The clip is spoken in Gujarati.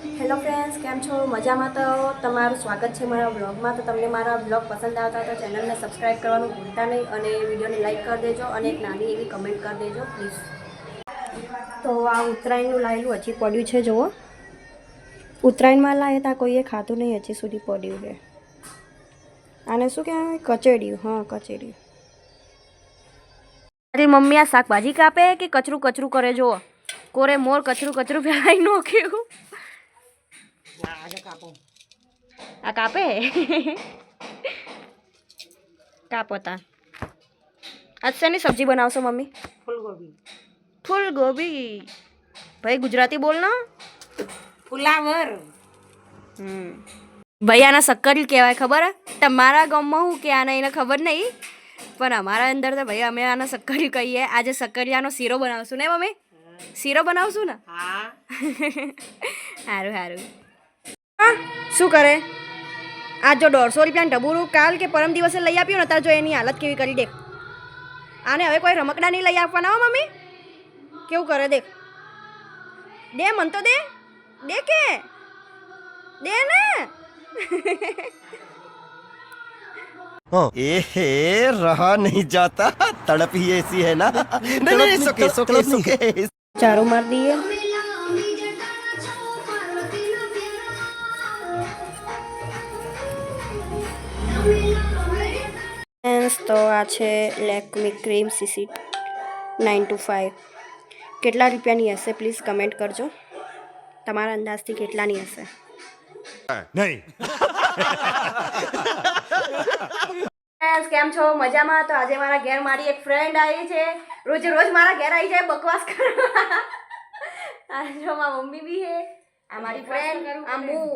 હેલો ફ્રેન્ડ્સ, કેમ છો? મજામાં? તો તમારું સ્વાગત છે મારા બ્લોગમાં. તો તમને મારા બ્લોગ પસંદ આવતા તો ચેનલને સબસ્ક્રાઈબ કરવાનું ભૂલતા નહીં અને વિડીયોને લાઈક કરી દેજો અને એક નાની એવી કમેન્ટ કરી દેજો પ્લીઝ. તો આ ઉત્તરાયણનું લાયેલું હજી પડ્યું છે. જુઓ, ઉત્તરાયણમાં લાવે ત્યાં કોઈએ ખાતું નહીં, હજી સુધી પડ્યું છે. આને શું કહેવાય? કચેડિયું. હા, કચેડિયું. તારી મમ્મી આ શાકભાજી કાપે કે કચરું કચરું કરે? જુઓ, કોરે મોર કચરું કચરું ફેલાઈ નાખ્યું. આ કાપે કાપોતા. આજ શેની સબ્જી બનાવશો મમ્મી? ફૂલગોબી. ફૂલગોબી. ભાઈ ગુજરાતી બોલના. ફુલાવર. ભાઈ આના શક્કરી કહેવાય, ખબર હે? તમારા ગામમાં હું કે આને એને ખબર નહીં, પણ અમારા અંદર તો ભાઈ અમે આને શક્કરી કહીએ. આજે શક્કરિયાનો શીરો બનાવશું ને મમ્મી? શીરો બનાવશું ને? હા. સારું સારું. શું કરે? આ જો 150 રૂપિયાનું ડબુરું કાલ કે પરમ દિવસે લઈ આપ્યું ને, તાર જો એની હાલત કેવી કરી દેખ. આને હવે કોઈ રમકડા નહીં લઈ આપવાના હો મમ્મી. કેવું કરે દેખ. દે મન તો દે. દે કે દે ને. एहे रहा नहीं जाता, तड़प ही ऐसी है ना. नहीं सोके ચારો માર દઈએ. તો આ છે લેકમી ક્રીમ સીસી 925. કેટલા રૂપિયાની હશે પ્લીઝ કમેન્ટ કરજો. તમારા અંદાજથી કેટલાની હશે? नहीं. કેમ છો? મજામાં? તો આજે મારા ઘેર મારી એક ફ્રેન્ડ આવી છે. રોજ રોજ મારા ઘેર આવી જાય બકવાસ કરવા. આજે મારી મમ્મી બી છે, આ મારી ફ્રેન્ડ, આ હું.